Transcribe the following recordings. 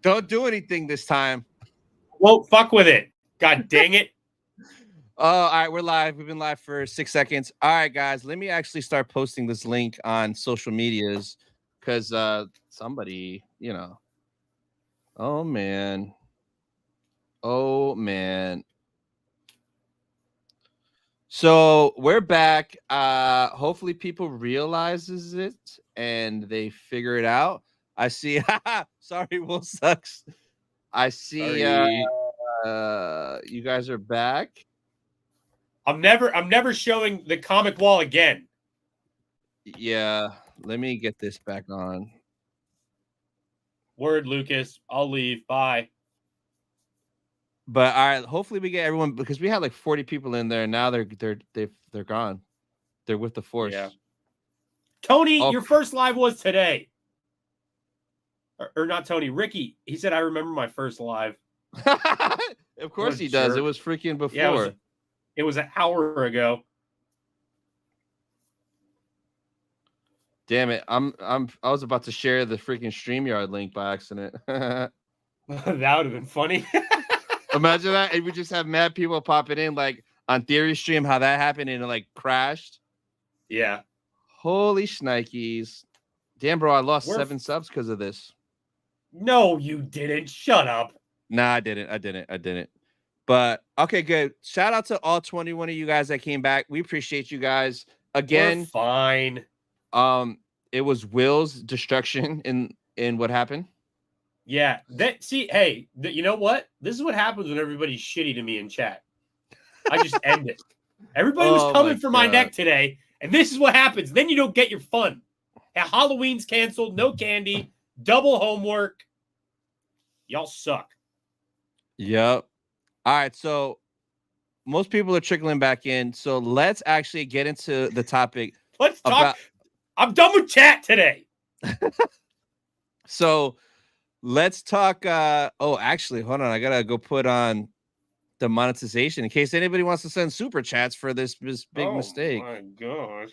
Don't do anything this time. Well, fuck with it. God dang it. All right, we're live. We've been live for 6 seconds. All right, guys, let me actually start posting this link on social medias because somebody, oh man, oh man. So we're back. Hopefully people realizes it and they figure it out. I see. Sorry, Will sucks. I see. Sorry. You guys are back. I'm never showing the comic wall again. Yeah, let me get this back on. Word, Lucas. I'll leave. Bye. But all right, hopefully we get everyone because we had like 40 people in there. Now they're gone. They're with the Yeah. force. Tony, Oh, your first live was today. Or not Tony, Ricky. He said I remember my first live. of course he does. It was freaking before. Yeah, it was an hour ago. Damn it! I was about to share the freaking StreamYard link by accident. That would have been funny. Imagine that, and we just have mad people popping in, like on Theory Stream, how that happened and it like crashed. Yeah. Holy shnikes! Damn, bro, I lost 7 subs because of this. No, you didn't. Shut up. Nah, I didn't. But okay, good. Shout out to all 21 of you guys that came back. We appreciate you guys. Again, we're fine. It was Will's destruction in what happened. Yeah. You know what? This is what happens when everybody's shitty to me in chat. I just end it. Everybody was coming for my neck today, and this is what happens. Then you don't get your fun. Halloween's canceled, no candy, double homework. Y'all suck. Yep. All right, so most people are trickling back in. So let's actually get into the topic. Let's talk. I'm done with chat today. So let's talk. Actually, hold on. I gotta go put on the monetization in case anybody wants to send super chats for this big mistake. Oh my gosh.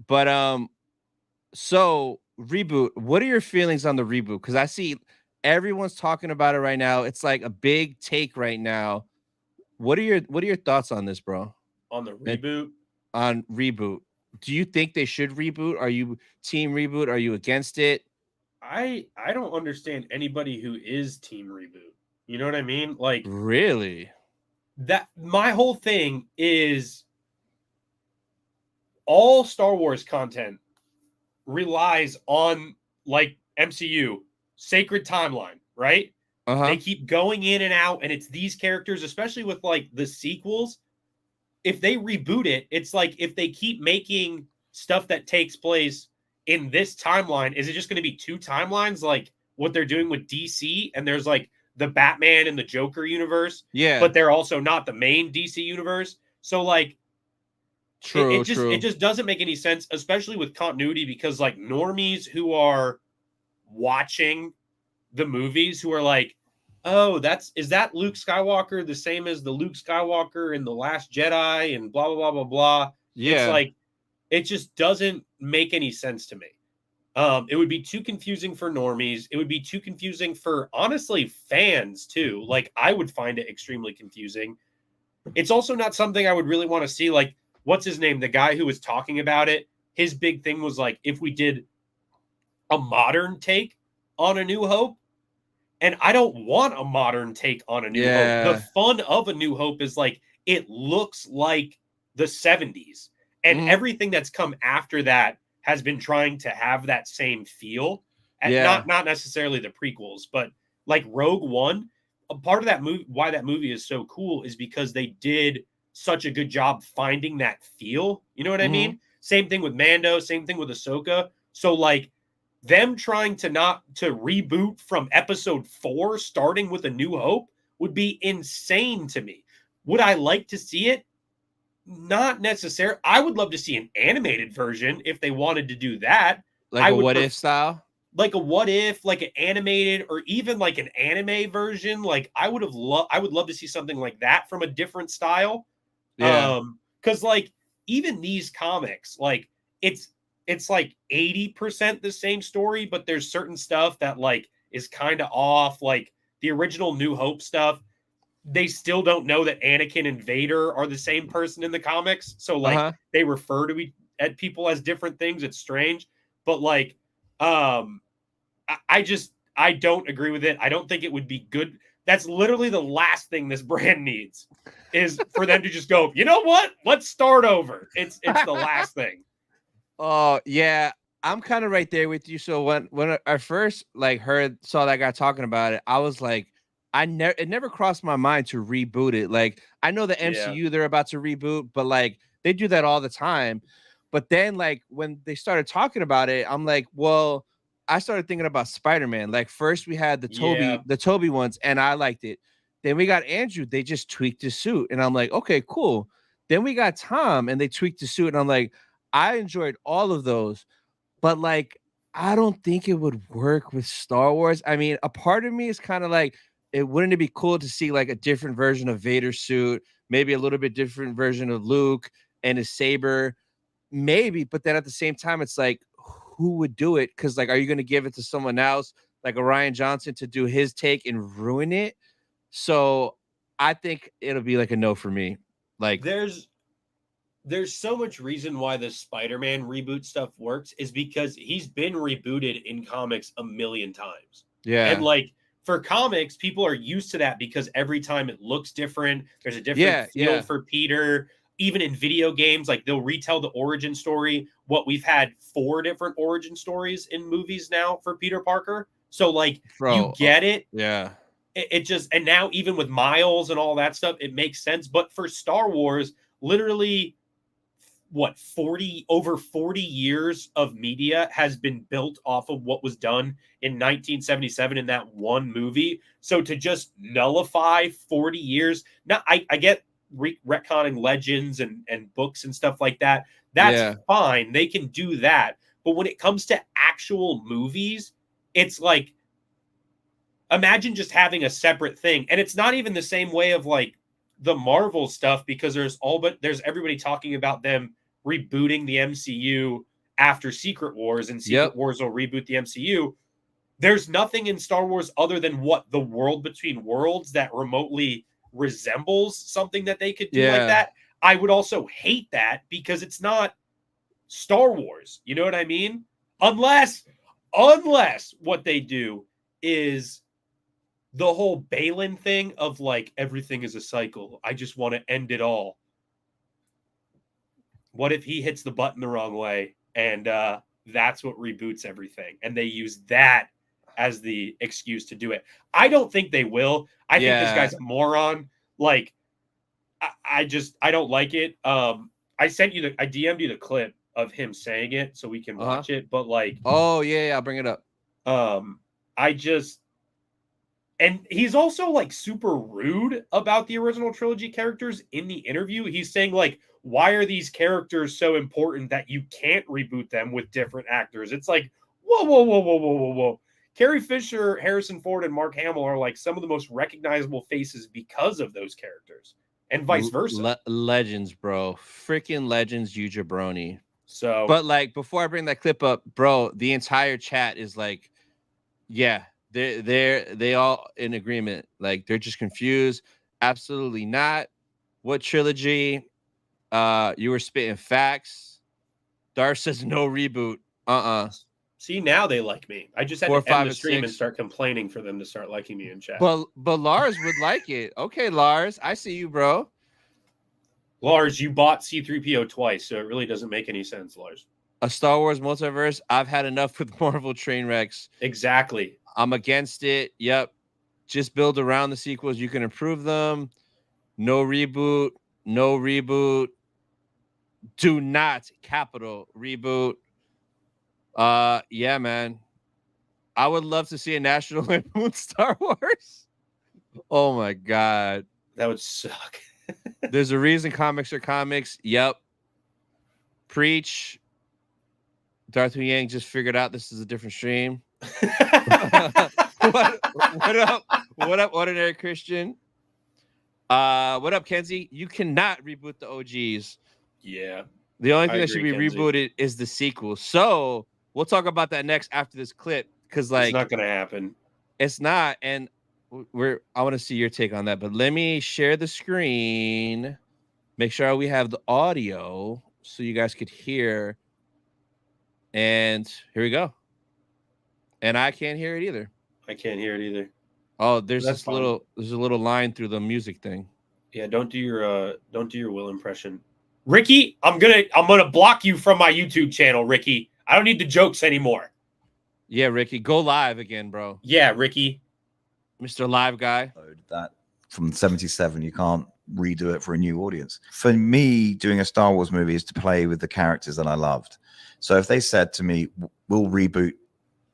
But so reboot. What are your feelings on the reboot? Because I see everyone's talking about it right now. It's like a big take right now. What are your thoughts on this, bro? On the reboot? On reboot. Do you think they should reboot? Are you team reboot? Are you against it? I don't understand anybody who is team reboot. You know what I mean? Like, really? That my whole thing is all Star Wars content relies on like MCU sacred timeline, right? They keep going in and out, and it's these characters, especially with like the sequels. If they reboot it, it's like if they keep making stuff that takes place in this timeline, is it just going to be 2 timelines like what they're doing with DC? And there's like the Batman and the Joker universe, but they're also not the main DC universe. So like, it just doesn't make any sense, especially with continuity, because like normies who are watching the movies who are like, oh, is that Luke Skywalker the same as the Luke Skywalker in The Last Jedi and blah, blah, blah, blah, blah. Yeah. It's like, it just doesn't make any sense to me. It would be too confusing for normies. It would be too confusing for, honestly, fans, too. Like, I would find it extremely confusing. It's also not something I would really want to see. Like, what's his name? The guy who was talking about it, his big thing was, like, if we did a modern take on A New Hope, and I don't want a modern take on A New Hope. The fun of A New Hope is, like, it looks like the 70s. And everything that's come after that has been trying to have that same feel. And not necessarily the prequels, but like Rogue One, a part of that movie, why that movie is so cool is because they did such a good job finding that feel. You know what I mean? Same thing with Mando, same thing with Ahsoka. So like them trying to reboot from episode 4, starting with A New Hope, would be insane to me. Would I like to see it? Not necessarily. I would love to see an animated version if they wanted to do that. Like a what if style? Like a what if, like an animated, or even like an anime version. Like I would love to see something like that from a different style. Yeah. Because like even these comics, like it's like 80% the same story, but there's certain stuff that like is kind of off. Like the original New Hope stuff, they still don't know that Anakin and Vader are the same person in the comics. So like they refer to at people as different things. It's strange, but like, I don't agree with it. I don't think it would be good. That's literally the last thing this brand needs is for them to just go, you know what? Let's start over. It's the last thing. Oh yeah. I'm kind of right there with you. So when I first like saw that guy talking about it, I was like, it never crossed my mind to reboot it. Like I know the MCU they're about to reboot, but like they do that all the time. But then like when they started talking about it, I'm like, well, I started thinking about Spider-Man. Like first we had the Toby ones, and I liked it. Then we got Andrew, they just tweaked his suit, and I'm like, okay, cool. Then we got Tom, and they tweaked the suit, and I'm like, I enjoyed all of those, but like I don't think it would work with Star Wars. I mean, a part of me is kind of like, wouldn't it be cool to see like a different version of Vader's suit, maybe a little bit different version of Luke and his saber, maybe, but then at the same time, it's like, who would do it? Because like, are you going to give it to someone else, like a Ryan Johnson, to do his take and ruin it? So I think it'll be like a no for me. Like, there's so much reason why the Spider-Man reboot stuff works is because he's been rebooted in comics a million times. Yeah. And like for comics, people are used to that because every time it looks different. There's a different feel for Peter. Even in video games, like they'll retell the origin story. What we've had 4 different origin stories in movies now for Peter Parker. So like you get it. Yeah. It just, and now even with Miles and all that stuff, it makes sense. But for Star Wars, literally what, over 40 years of media has been built off of what was done in 1977 in that one movie. So to just nullify 40 years, now I get retconning legends and books and stuff like that. That's fine. They can do that. But when it comes to actual movies, it's like, imagine just having a separate thing. And it's not even the same way of like the Marvel stuff, because there's everybody talking about them rebooting the MCU after Secret Wars, and Secret Wars will reboot the MCU. There's nothing in Star Wars other than what the World Between Worlds that remotely resembles something that they could do like that. I would also hate that because it's not Star Wars. You know what I mean? Unless what they do is the whole Balin thing of like, everything is a cycle. I just want to end it all. What if he hits the button the wrong way and that's what reboots everything? And they use that as the excuse to do it. I don't think they will. I think this guy's a moron. Like, I don't like it. I DM'd you the clip of him saying it so we can watch it. But like, oh yeah, I'll bring it up. And he's also like super rude about the original trilogy characters in the interview. He's saying like, why are these characters so important that you can't reboot them with different actors? It's like, whoa. Carrie Fisher, Harrison Ford, and Mark Hamill are like some of the most recognizable faces because of those characters, and vice versa. Legends, bro. Freaking legends, you jabroni. So, but like, before I bring that clip up, bro, the entire chat is like, yeah, they all in agreement. Like, they're just confused. Absolutely not. What trilogy? You were spitting facts. Darth says no reboot. See, now they like me. I just had to end the stream and start complaining for them to start liking me in chat. But Lars would like it. Okay, Lars, I see you, bro. Lars, you bought C-3PO twice, so it really doesn't make any sense, Lars. A Star Wars multiverse? I've had enough with Marvel train wrecks. Exactly. I'm against it. Yep. Just build around the sequels. You can improve them. No reboot. No reboot. Do not capital reboot. Yeah, man. I would love to see a National Lampoon Star Wars. Oh my god. That would suck. There's a reason comics are comics. Yep. Preach. Darth Yang just figured out this is a different stream. What up? What up, Ordinary Christian? What up, Kenzie? You cannot reboot the OGs. Yeah. The only thing that should be rebooted is the sequel. So we'll talk about that next after this clip, because like, it's not gonna happen. It's not, and I want to see your take on that, but let me share the screen. Make sure we have the audio so you guys could hear. And here we go. And I can't hear it either. I can't hear it either. Oh, there's a little line through the music thing. Yeah, don't do your Will impression. Ricky, I'm gonna block you from my YouTube channel, Ricky. I don't need the jokes anymore. Yeah, Ricky, go live again, bro. Yeah, Ricky. Mr. Live Guy. That from 77, you can't redo it for a new audience. For me, doing a Star Wars movie is to play with the characters that I loved. So if they said to me, we'll reboot,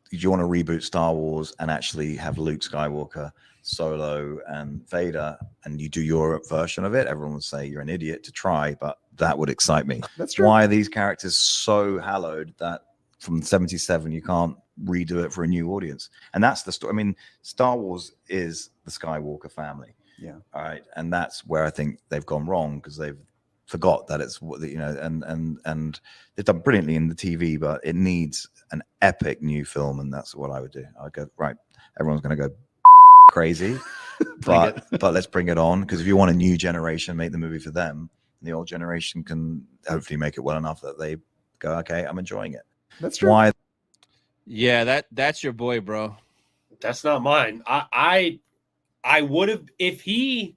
do you want to reboot Star Wars and actually have Luke Skywalker, Solo, and Vader, and you do your version of it, everyone would say you're an idiot to try, but that would excite me. That's true. Why are these characters so hallowed that from 77 you can't redo it for a new audience? And that's the story. I mean, Star Wars is the Skywalker family. Yeah. All right. And that's where I think they've gone wrong, because they've forgot that it's what, you know, and they've done brilliantly in the TV, but it needs an epic new film. And that's what I would do. I'd go, right, everyone's going to go crazy, but let's bring it on. Because if you want a new generation, make the movie for them. The old generation can hopefully make it well enough that they go, okay, I'm enjoying it. That's true. Why? Yeah, that's your boy, bro. That's not mine. I would have, if he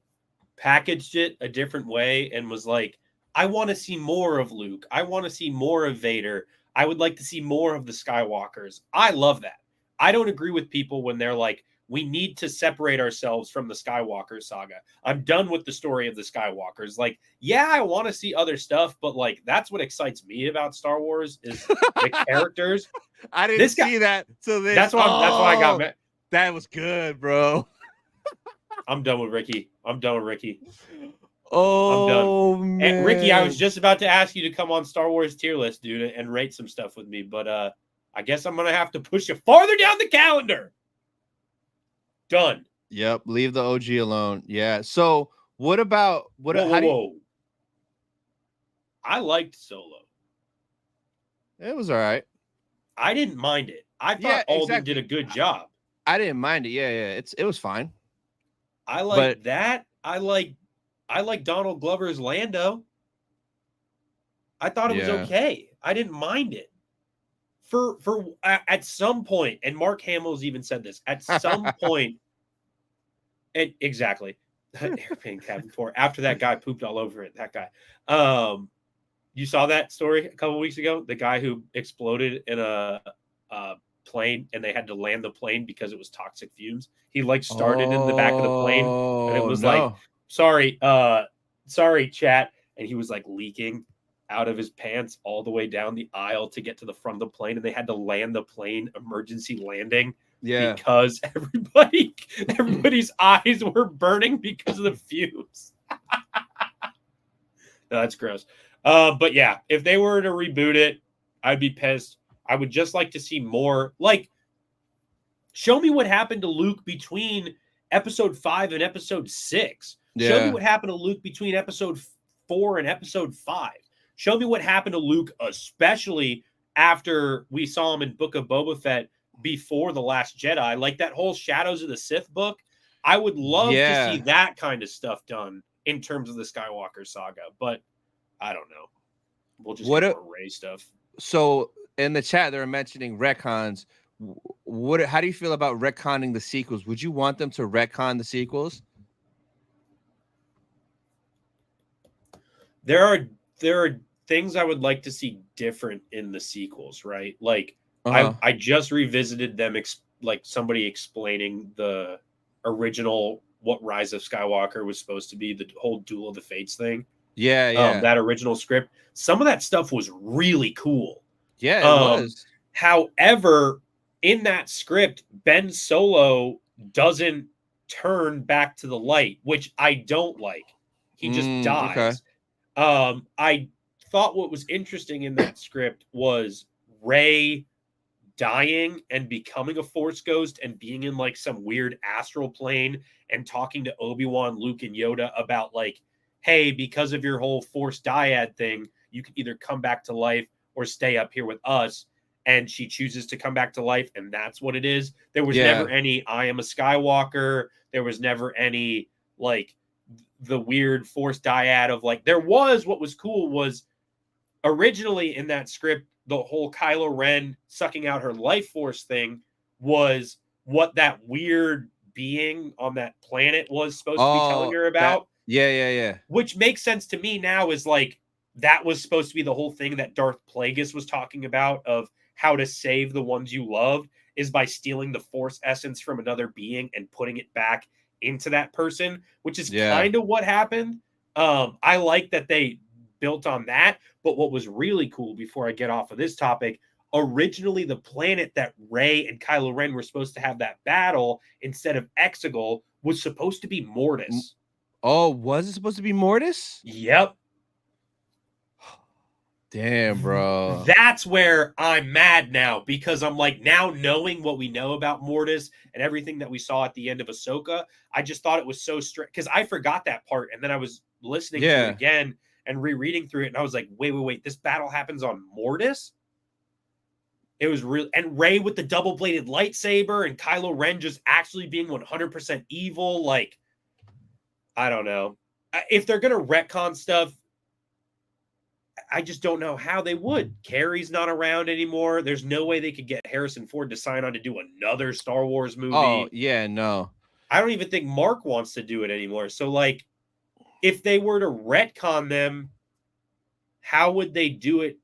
packaged it a different way and was like, I want to see more of Luke. I want to see more of Vader. I would like to see more of the Skywalkers. I love that. I don't agree with people when they're like, we need to separate ourselves from the Skywalker saga. I'm done with the story of the Skywalkers. Like, yeah, I want to see other stuff, but like, that's what excites me about Star Wars is the characters. I didn't see that. So that's why I got mad. That was good, bro. I'm done with Ricky. I'm done with Ricky. Oh, I'm done. man. And Ricky, I was just about to ask you to come on Star Wars tier list, dude, and rate some stuff with me, but I guess I'm gonna have to push you farther down the calendar. Done. Yep. Leave the OG alone. Yeah. So what about Whoa. I liked Solo. It was all right. I didn't mind it. I thought Alden did a good job. I didn't mind it. Yeah. It was fine. I like that. I like Donald Glover's Lando. I thought it was okay. I didn't mind it. For at some point, and Mark Hamill's even said this, at some point, and exactly, airplane cabin 4. After that guy pooped all over it, that guy. You saw that story a couple weeks ago? The guy who exploded in a plane, and they had to land the plane because it was toxic fumes. He started in the back of the plane, and it was sorry, chat, and he was leaking out of his pants all the way down the aisle to get to the front of the plane, and they had to land the plane emergency landing because everybody's eyes were burning because of the fumes. No, that's gross. But yeah, if they were to reboot it, I'd be pissed. I would just like to see more. Show me what happened to Luke between episode 5 and episode 6. Yeah. Show me what happened to Luke between episode 4 and episode 5. Show me what happened to Luke, especially after we saw him in Book of Boba Fett before The Last Jedi. Like that whole Shadows of the Sith book. I would love to see that kind of stuff done in terms of the Skywalker saga. But I don't know. We'll just get more Rey stuff. So in the chat, they're mentioning retcons. How do you feel about retconning the sequels? Would you want them to retcon the sequels? There are things I would like to see different in the sequels, right? I just revisited them, somebody explaining the original, what Rise of Skywalker was supposed to be, the whole Duel of the Fates thing. Yeah. That original script. Some of that stuff was really cool. Yeah, it was. However, in that script, Ben Solo doesn't turn back to the light, which I don't like. He just dies. Okay. I thought what was interesting in that script was Rey dying and becoming a Force ghost and being in some weird astral plane and talking to Obi-Wan, Luke, and Yoda about hey, because of your whole Force dyad thing, you can either come back to life or stay up here with us. and she chooses to come back to life, and that's what it is. There was never any I am a Skywalker. There was never any like the weird Force dyad of like, there was, what was cool was originally in that script, the whole Kylo Ren sucking out her life force thing was what that weird being on that planet was supposed to be telling her about. Yeah. Which makes sense to me now, is like, that was supposed to be the whole thing that Darth Plagueis was talking about, of how to save the ones you loved is by stealing the Force essence from another being and putting it back into that person, which is kind of what happened. I like that they built on that. But what was really cool, before I get off of this topic, originally the planet that Rey and Kylo Ren were supposed to have that battle instead of Exegol was supposed to be Mortis. Oh, was it supposed to be Mortis? Yep. Damn, bro. That's where I'm mad now, because I'm like, now knowing what we know about Mortis and everything that we saw at the end of Ahsoka, I just thought it was so strange, because I forgot that part, and then I was listening to it again and rereading through it, and I was like, wait, this battle happens on Mortis? It was real, and Rey with the double-bladed lightsaber, and Kylo Ren just actually being 100% evil. Like, I don't know. If they're gonna retcon stuff, I just don't know how they would. Carrie's not around anymore. There's no way they could get Harrison Ford to sign on to do another Star Wars movie. Oh, yeah, no. I don't even think Mark wants to do it anymore. So, like, if they were to retcon them, how would they do it?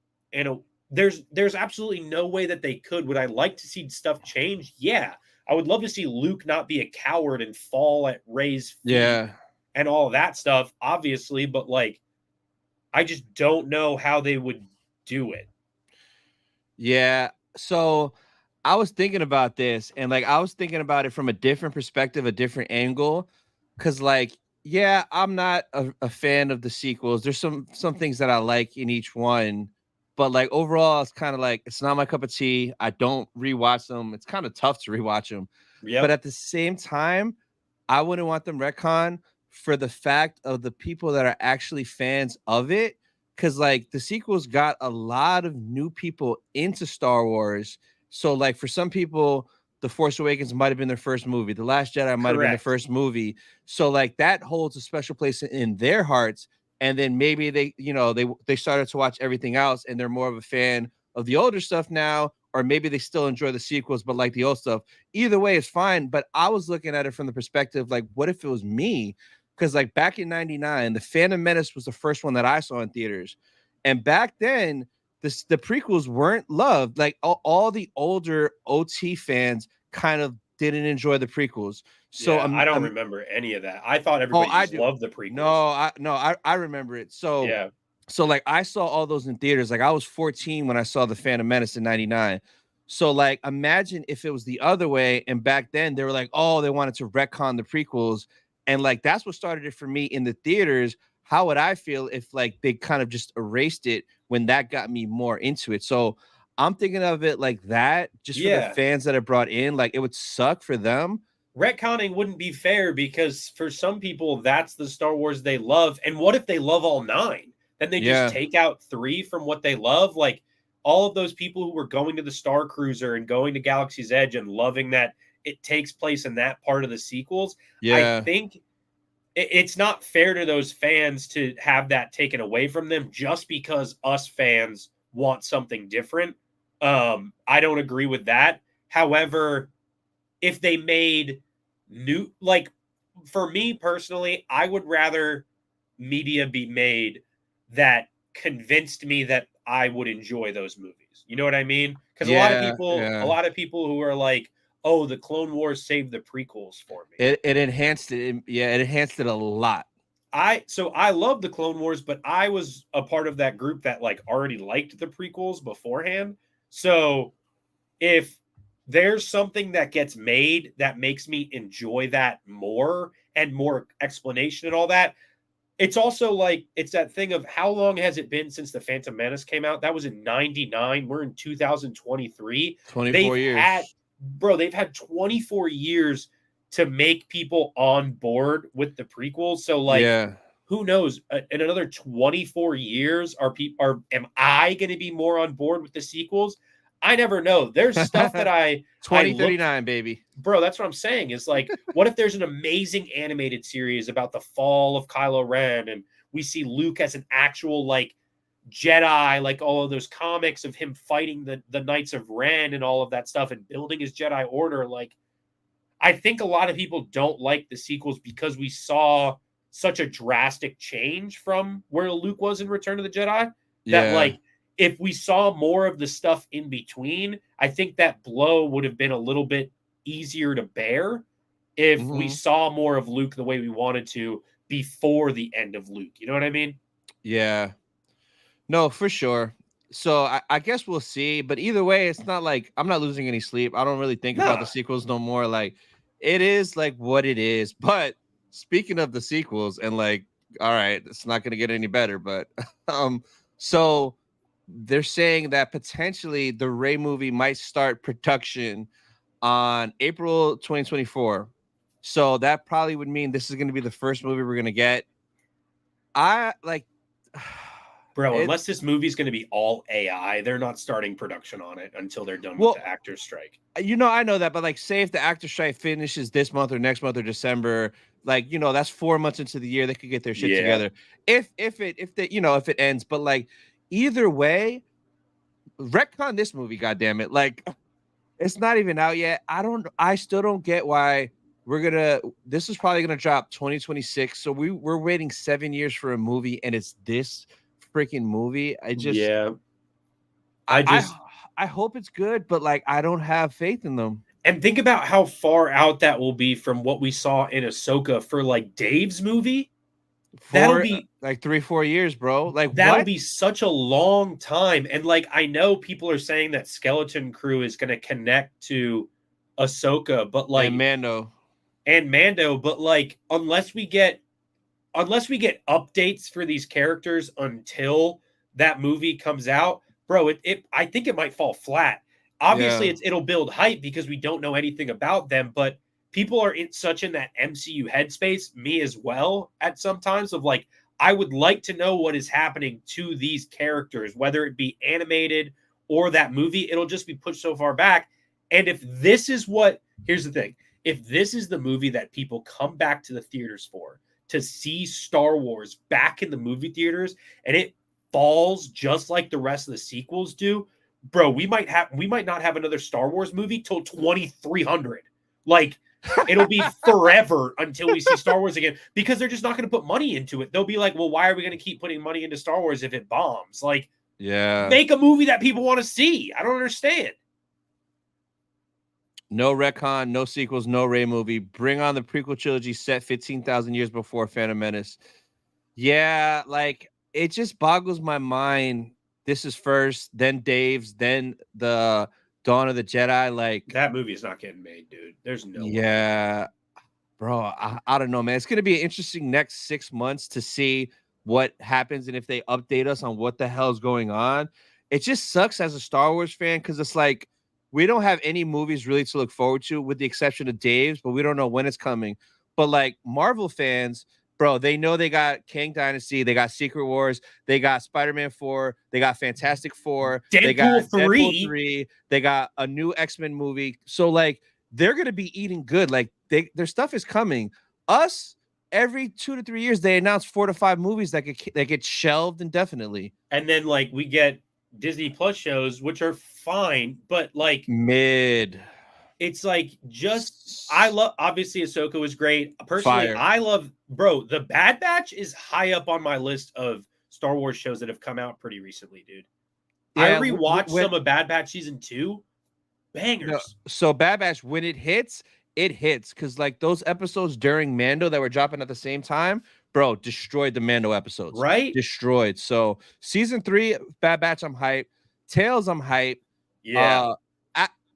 There's absolutely no way that they could. Would I like to see stuff change? Yeah. I would love to see Luke not be a coward and fall at Rey's feet and all of that stuff, obviously, but like, I just don't know how they would do it. Yeah. So I was thinking about this, and like, I was thinking about it from a different perspective, a different angle. Cause like, yeah, I'm not a fan of the sequels. There's some things that I like in each one, but like overall, it's kind of like, it's not my cup of tea. I don't rewatch them. It's kind of tough to rewatch them. But at the same time, I wouldn't want them retcon for the fact of the people that are actually fans of it. Cause like the sequels got a lot of new people into Star Wars. So like for some people, The Force Awakens might have been their first movie. The Last Jedi might have been their first movie. So like that holds a special place in their hearts. And then maybe they started to watch everything else, and they're more of a fan of the older stuff now, or maybe they still enjoy the sequels but like the old stuff. Either way is fine. But I was looking at it from the perspective, like, what if it was me? Because like back in '99, The Phantom Menace was the first one that I saw in theaters. And back then, the prequels weren't loved. Like all the older OT fans kind of didn't enjoy the prequels. So I don't remember any of that. I thought everybody just loved the prequels. No, I remember it. So so like I saw all those in theaters. Like I was 14 when I saw The Phantom Menace in '99. So like imagine if it was the other way, and back then they were like, oh, they wanted to retcon the prequels. And like that's what started it for me in the theaters. How would I feel if like they kind of just erased it when that got me more into it? So I'm thinking of it like that, just for the fans that are brought in. Like it would suck for them. Retconning wouldn't be fair, because for some people, that's the Star Wars they love. And what if they love all 9? Then they just take out 3 from what they love. Like all of those people who were going to the Star Cruiser and going to Galaxy's Edge and loving that it takes place in that part of the sequels. I think it's not fair to those fans to have that taken away from them just because us fans want something different. I don't agree with that. However, if they made new, like for me personally, I would rather media be made that convinced me that I would enjoy those movies. You know what I mean? Because a lot of people who are like, oh, the Clone Wars saved the prequels for me. It enhanced it. Yeah, it enhanced it a lot. So I love the Clone Wars, but I was a part of that group that like already liked the prequels beforehand. So if there's something that gets made that makes me enjoy that more and more explanation and all that, it's also like, it's that thing of how long has it been since The Phantom Menace came out? That was in '99. We're in 2023. 24 years. They've had 24 years to make people on board with the prequels. So like, who knows? In another 24 years, am I going to be more on board with the sequels? I never know. There's stuff that I 2039, baby. Bro, that's what I'm saying. Is like, what if there's an amazing animated series about the fall of Kylo Ren, and we see Luke as an actual like Jedi, like all of those comics of him fighting the Knights of Ren and all of that stuff and building his Jedi Order. Like, I think a lot of people don't like the sequels because we saw such a drastic change from where Luke was in Return of the Jedi. That like, if we saw more of the stuff in between, I think that blow would have been a little bit easier to bear if we saw more of Luke the way we wanted to before the end of Luke. You know what I mean? Yeah. No, for sure. So I guess we'll see. But either way, it's not like I'm not losing any sleep. I don't really think about the sequels no more. Like, it is like what it is. But speaking of the sequels, and like, all right, it's not going to get any better. But so they're saying that potentially the Rey movie might start production on April 2024. So that probably would mean this is going to be the first movie we're going to get. I like, bro, unless this movie is going to be all AI, they're not starting production on it until they're done with the actors strike. You know, I know that, but like, say if the actors strike finishes this month or next month or December, like, you know, that's 4 months into the year, they could get their shit together. If it ends, but like, either way, retcon this movie, goddamn it, like, it's not even out yet. I still don't get why this is probably gonna drop 2026. So we're waiting 7 years for a movie, and it's this freaking movie. I hope it's good, but like, I don't have faith in them. And think about how far out that will be from what we saw in Ahsoka for like Dave's movie. That'll be like 3-4 years, bro. Like, that'll be such a long time. And like, I know people are saying that Skeleton Crew is going to connect to Ahsoka, but like, and Mando, but like, unless we get updates for these characters until that movie comes out, bro, I think it might fall flat. Obviously, it'll build hype because we don't know anything about them, but people are in that MCU headspace, me as well, at sometimes of like, I would like to know what is happening to these characters, whether it be animated or that movie. It'll just be pushed so far back. And if this is here's the thing, if this is the movie that people come back to the theaters for, to see Star Wars back in the movie theaters, and it falls just like the rest of the sequels do, bro, we might not have another Star Wars movie till 2300. Like, it'll be forever until we see Star Wars again, because they're just not going to put money into it. They'll be like, well, why are we going to keep putting money into Star Wars if it bombs? Like, make a movie that people want to see. I don't understand. No retcon, no sequels, no Rey movie. Bring on the prequel trilogy set 15,000 years before Phantom Menace. Yeah, like, it just boggles my mind. This is first, then Dave's, then the Dawn of the Jedi. Like, that movie is not getting made, dude. There's no way. Bro, I don't know, man. It's gonna be an interesting next 6 months to see what happens and if they update us on what the hell is going on. It just sucks as a Star Wars fan, because it's like, we don't have any movies really to look forward to, with the exception of Dave's, but we don't know when it's coming. But like, Marvel fans, bro, they know they got Kang Dynasty, they got Secret Wars, they got Spider-Man 4, they got Fantastic Four, they got Deadpool 3, they got a new X-Men movie. So like, they're gonna be eating good. Like, their stuff is coming. Us, every 2 to 3 years, they announce 4 to 5 movies that get shelved indefinitely. And then like, we get Disney Plus shows, which are fine, but like mid. It's like, obviously Ahsoka was great. Personally, I love, bro, The Bad Batch is high up on my list of Star Wars shows that have come out pretty recently, dude. I rewatched some of Bad Batch season 2. Bangers. No, so Bad Batch, when it hits, because like, those episodes during Mando that were dropping at the same time, bro, destroyed the Mando episodes. Right? Destroyed. So season 3, Bad Batch, I'm hype. Tales, I'm hype. Yeah.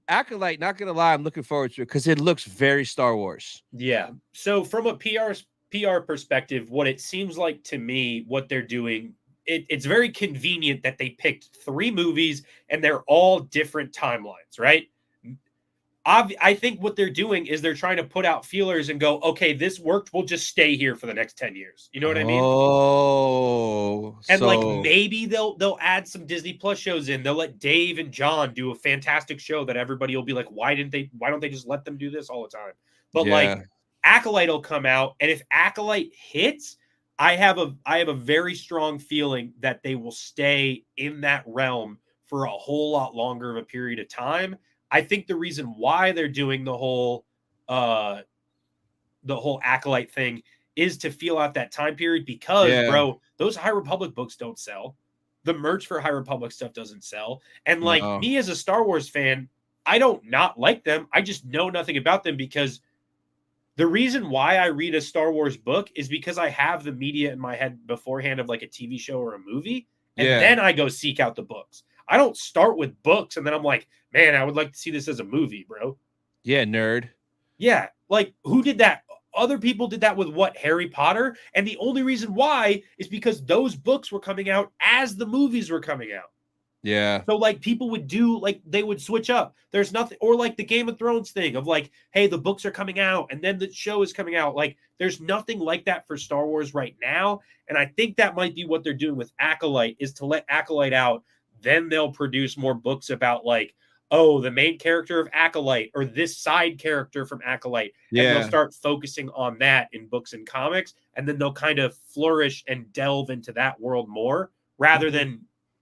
Acolyte, not gonna lie, I'm looking forward to it because it looks very Star Wars. Yeah. So from a PR perspective, what it seems like to me, what they're doing, it's very convenient that they picked 3 movies and they're all different timelines, right? I think what they're doing is they're trying to put out feelers and go, okay, this worked. We'll just stay here for the next 10 years. You know what I mean? Oh, and like maybe they'll add some Disney Plus shows in. They'll let Dave and John do a fantastic show that everybody will be like, why don't they just let them do this all the time? But like Acolyte will come out, and if Acolyte hits, I have a very strong feeling that they will stay in that realm for a whole lot longer of a period of time. I think the reason why they're doing the whole Acolyte thing is to feel out that time period because, bro, those High Republic books don't sell. The merch for High Republic stuff doesn't sell. And like me as a Star Wars fan, I don't not like them. I just know nothing about them because the reason why I read a Star Wars book is because I have the media in my head beforehand of like a TV show or a movie. And then I go seek out the books. I don't start with books and then I'm like, man, I would like to see this as a movie, bro. Yeah, nerd. Yeah, like who did that? Other people did that with what? Harry Potter? And the only reason why is because those books were coming out as the movies were coming out. Yeah. So like people would do, like they would switch up. There's nothing, or like the Game of Thrones thing of like, hey, the books are coming out and then the show is coming out. Like there's nothing like that for Star Wars right now. And I think that might be what they're doing with Acolyte, is to let Acolyte out. Then they'll produce more books about like, oh, the main character of Acolyte or this side character from Acolyte. And they'll start focusing on that in books and comics. And then they'll kind of flourish and delve into that world more rather than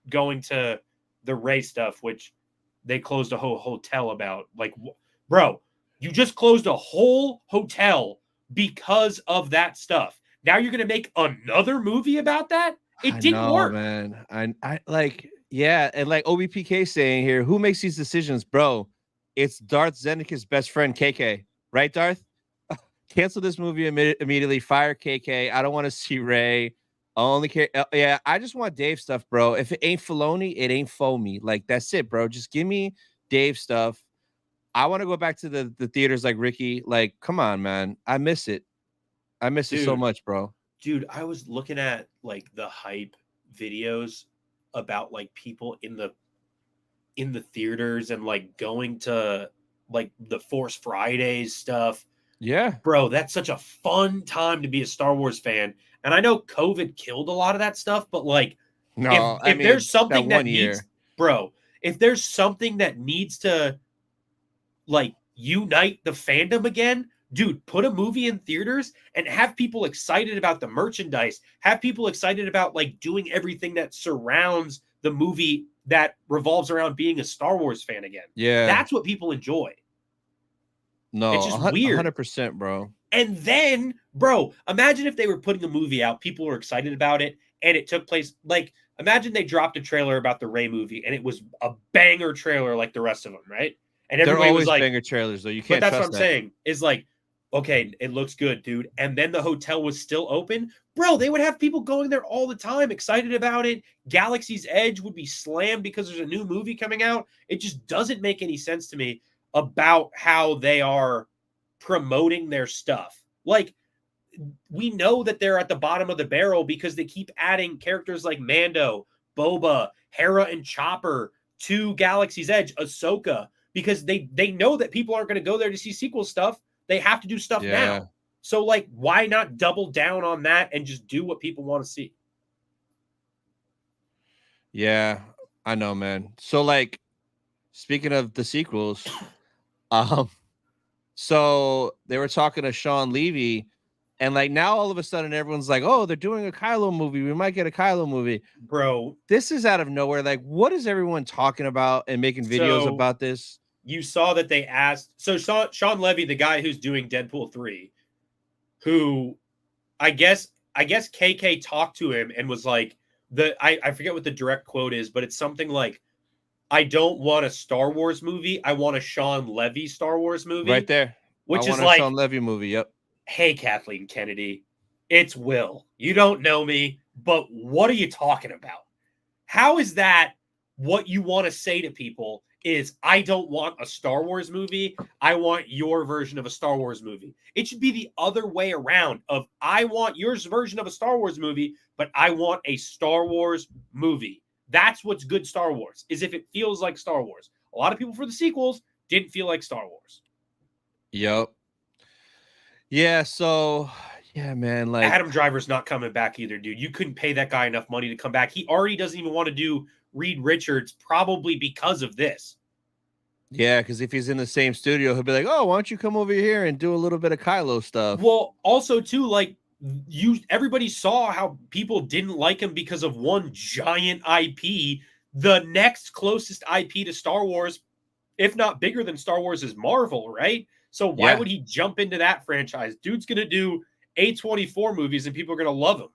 going to the Rey stuff, which they closed a whole hotel about. Like, bro, you just closed a whole hotel because of that stuff. Now you're going to make another movie about that? It didn't work, man. I like, yeah. And like OBPK saying here, who makes these decisions, bro? It's Darth Zenica's best friend, KK. Right, Darth? Cancel this movie immediately. Fire KK. I don't want to see Rey. I only care. Yeah, I just want Dave stuff, bro. If it ain't Filoni, it ain't Foamy. Like, that's it, bro. Just give me Dave stuff. I want to go back to the theaters like Ricky. Like, come on, man. I miss it. I miss it so much, bro. Dude, I was looking at like the hype videos about like people in the theaters and like going to like the Force Fridays stuff. Yeah, bro, that's such a fun time to be a Star Wars fan. And I know COVID killed a lot of that stuff, but like, no, if there's something that needs, bro, if there's something that needs to like unite the fandom again, dude, put a movie in theaters and have people excited about the merchandise, have people excited about like doing everything that surrounds the movie that revolves around being a Star Wars fan again. Yeah, that's what people enjoy. No, it's just weird. 100%, bro. And then, bro, imagine if they were putting a movie out, people were excited about it, and it took place. Like, imagine they dropped a trailer about the Rey movie, and it was a banger trailer like the rest of them, right? And everybody was like, banger trailers, though. You can't. But that's what I'm saying. Is like, okay, it looks good, dude. And then the hotel was still open, bro. They would have people going there all the time, excited about it. Galaxy's Edge would be slammed because there's a new movie coming out. It just doesn't make any sense to me about how they are promoting their stuff. Like, we know that they're at the bottom of the barrel because they keep adding characters like Mando, Boba, Hera, and Chopper to Galaxy's Edge, Ahsoka, because they know that people aren't going to go there to see sequel stuff. They have to do stuff now. So, like, why not double down on that and just do what people want to see? Yeah, I know, man. So, like, speaking of the sequels, so they were talking to Sean Levy, and like now all of a sudden everyone's like, oh, they're doing a Kylo movie. We might get a Kylo movie. Bro, this is out of nowhere. Like, what is everyone talking about and making videos about this? You saw that they asked. So Sean Levy, the guy who's doing Deadpool 3, who I guess KK talked to him and was like, I forget what the direct quote is, but it's something like, I don't want a Star Wars movie. I want a Sean Levy Star Wars movie. Right there. Which is like Sean Levy movie. Yep. Hey, Kathleen Kennedy, it's Will. You don't know me, but what are you talking about? How is that what you want to say to people is, I don't want a Star Wars movie. I want your version of a Star Wars movie. It should be the other way around of, I want your version of a Star Wars movie, but I want a Star Wars movie. That's what's good Star Wars, is if it feels like Star Wars. A lot of people for the sequels, Didn't feel like Star Wars. Yep. Yeah, so yeah, man. Like Adam Driver's not coming back either, dude. You couldn't pay that guy enough money to come back. He already doesn't even want to do Reed Richards, probably because of this. Yeah, because if he's in the same studio, he'll be like, "Oh, why don't you come over here and do a little bit of Kylo stuff?" Well, also too, like everybody saw how people didn't like him because of one giant IP. The next closest IP to Star Wars, if not bigger than Star Wars, is Marvel, right? So why would he jump into that franchise? Dude's gonna do A24 movies and people are gonna love him.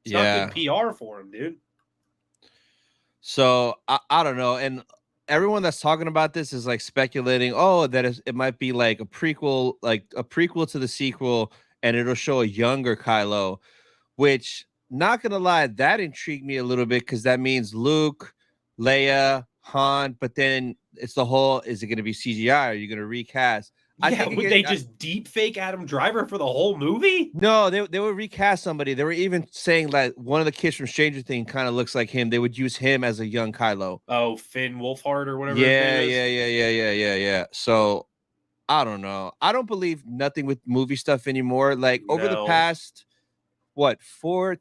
It's not good PR for him, dude. So I don't know, and everyone that's talking about this is like speculating, oh, that it might be like a prequel to the sequel, and it'll show a younger Kylo, which, not gonna lie, that intrigued me a little bit because that means Luke, Leia, Han, but then it's the whole, is it gonna be CGI? Are you gonna recast? Would they just deep fake Adam Driver for the whole movie? No, they would recast somebody. They were even saying that one of the kids from Stranger Things kind of looks like him. They would use him as a young Kylo. Oh, Finn Wolfhard or whatever. Yeah. So I don't know. I don't believe nothing with movie stuff anymore. Like over the past, what, 4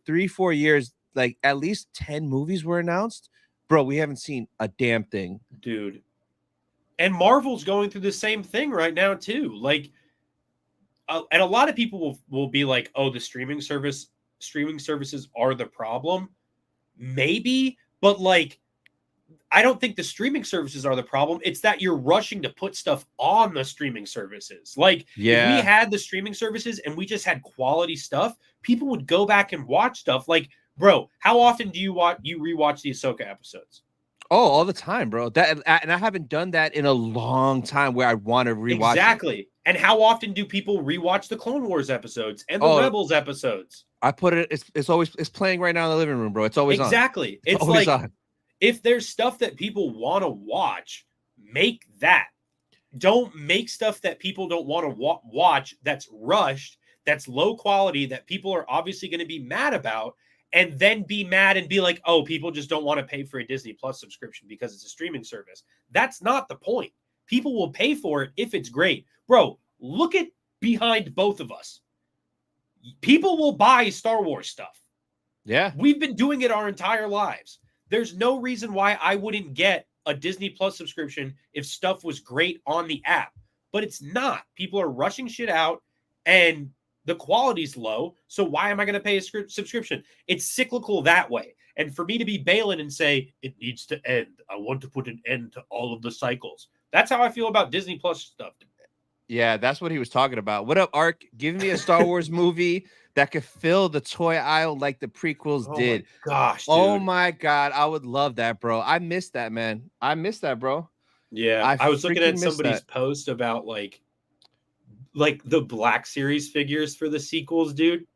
years, like at least 10 movies were announced. Bro, we haven't seen a damn thing. Dude. And Marvel's going through the same thing right now too. Like, and a lot of people will be like, "Oh, the streaming services are the problem." Maybe, but like, I don't think the streaming services are the problem. It's that you're rushing to put stuff on the streaming services. Like, if we had the streaming services and we just had quality stuff, people would go back and watch stuff. Like, bro, how often do you rewatch the Ahsoka episodes? Oh, all the time, bro. And I haven't done that in a long time where I want to rewatch. Exactly. It. And how often do people rewatch the Clone Wars episodes and the Rebels episodes? I put it. It's playing right now in the living room, bro. It's always exactly. On. It's always like on. If there's stuff that people want to watch, make that. Don't make stuff that people don't want to watch. That's rushed. That's low quality. That people are obviously going to be mad about. And then be mad and be like, oh, people just don't want to pay for a Disney Plus subscription because it's a streaming service. That's not the point. People will pay for it if it's great. Bro, look at behind both of us. People will buy Star Wars stuff. Yeah. We've been doing it our entire lives. There's no reason why I wouldn't get a Disney Plus subscription if stuff was great on the app. But it's not. People are rushing shit out and the quality's low, so why am I going to pay a subscription? It's cyclical that way. And for me to be bailing and say, it needs to end, I want to put an end to all of the cycles. That's how I feel about Disney Plus stuff. Yeah, that's what he was talking about. What up, Ark? Give me a Star Wars movie that could fill the toy aisle like the prequels did. My gosh, dude. Oh my God, I would love that, bro. I missed that, man. I missed that, bro. Yeah, I was looking at somebody's post about like the Black Series figures for the sequels, dude.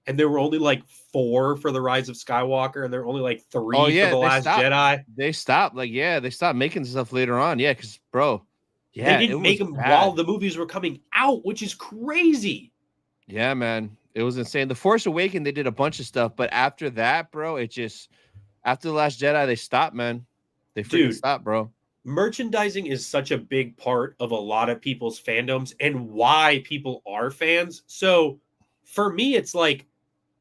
And there were only like 4 for the Rise of Skywalker, and there were only like 3 for the Last Jedi. They stopped. They stopped making stuff later on. Yeah, because bro, they didn't make them while the movies were coming out, which is crazy. Yeah, man, it was insane. The Force Awakens, they did a bunch of stuff, but after that, bro, after the Last Jedi, they stopped, man. They freaking stopped, bro. Merchandising is such a big part of a lot of people's fandoms and why people are fans. So for me, it's like,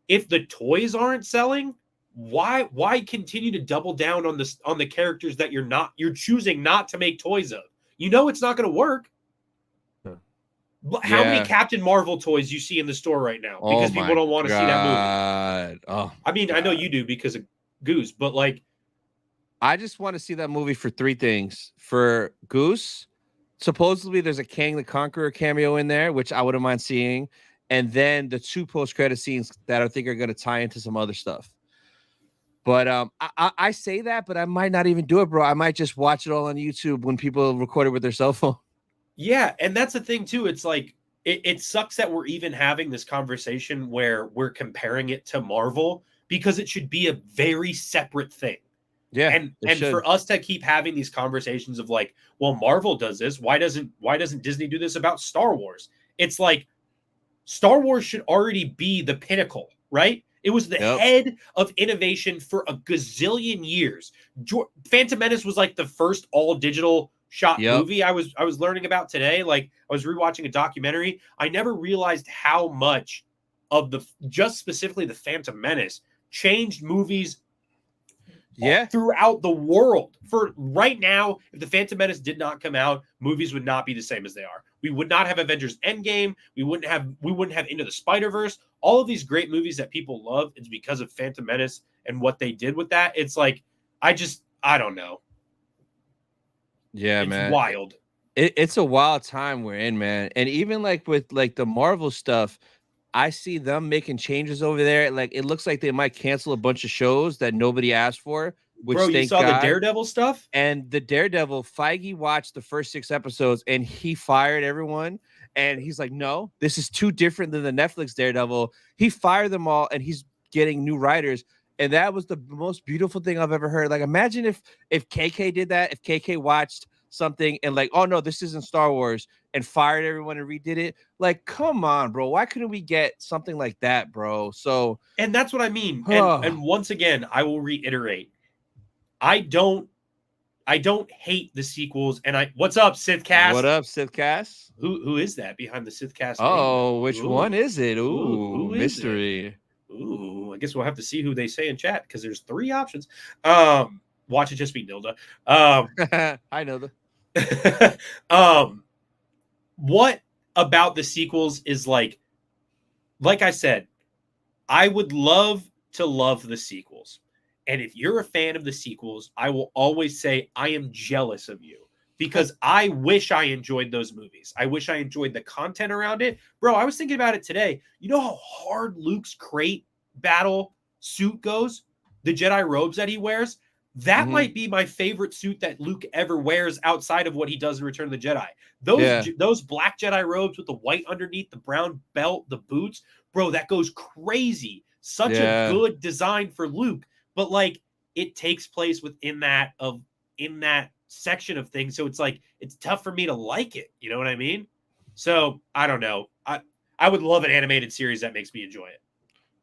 if the toys aren't selling, why continue to double down on the characters that you're choosing not to make toys of? You know it's not going to work. How many Captain Marvel toys you see in the store right now? Because people don't want to see that movie. Oh, I mean, I know you do because of Goose, but like, I just want to see that movie for 3 things. For Goose, supposedly there's a Kang the Conqueror cameo in there, which I wouldn't mind seeing. And then the 2 post-credit scenes that I think are going to tie into some other stuff. But I say that, but I might not even do it, bro. I might just watch it all on YouTube when people record it with their cell phone. Yeah, and that's the thing, too. It's like, it sucks that we're even having this conversation where we're comparing it to Marvel because it should be a very separate thing. Yeah, and for us to keep having these conversations of like, well, Marvel does this, why doesn't Disney do this about Star Wars? It's like Star Wars should already be the pinnacle, right? It was the head of innovation for a gazillion years. Phantom Menace was like the first all digital shot movie I was learning about today. Like I was rewatching a documentary. I never realized how much of just specifically the Phantom Menace changed movies throughout the world. For right now, if the Phantom Menace did not come out, movies would not be the same as they are. We would not have Avengers Endgame. We wouldn't have Into the Spider-Verse. All of these great movies that people love, it's because of Phantom Menace and what they did with that. It's like I don't know. Yeah, it's man. Wild. It's a wild time we're in, man. And even like with like the Marvel stuff, I see them making changes over there. Like it looks like they might cancel a bunch of shows that nobody asked for. Which, bro, you saw God. the Daredevil stuff? And the Daredevil, Feige watched the first 6 episodes and he fired everyone. And he's like, no, this is too different than the Netflix Daredevil. He fired them all and he's getting new writers. And that was the most beautiful thing I've ever heard. Like, imagine if KK did that, if KK watched something and like, oh no, this isn't Star Wars, and fired everyone and redid it. Like, come on, bro. Why couldn't we get something like that, bro? So, and that's what I mean. And once again, I will reiterate, I don't hate the sequels. And what's up, Sithcast? What up, Sithcast? Who is that behind the Sithcast? Oh, which one is it? Ooh, mystery. Ooh, I guess we'll have to see who they say in chat because there's 3 options. Watch it just be Nilda. Hi, Nilda. What about the sequels is like I said, I would love to love the sequels. And if you're a fan of the sequels, I will always say I am jealous of you because I wish I enjoyed those movies. I wish I enjoyed the content around it. Bro, I was thinking about it today. You know how hard Luke's crate battle suit goes? The Jedi robes that he wears? That might be my favorite suit that Luke ever wears outside of what he does in Return of the Jedi. Those black Jedi robes with the white underneath, the brown belt, the boots, bro, that goes crazy. Such a good design for Luke. But like it takes place in that section of things. So it's like it's tough for me to like it. You know what I mean? So I don't know. I would love an animated series that makes me enjoy it.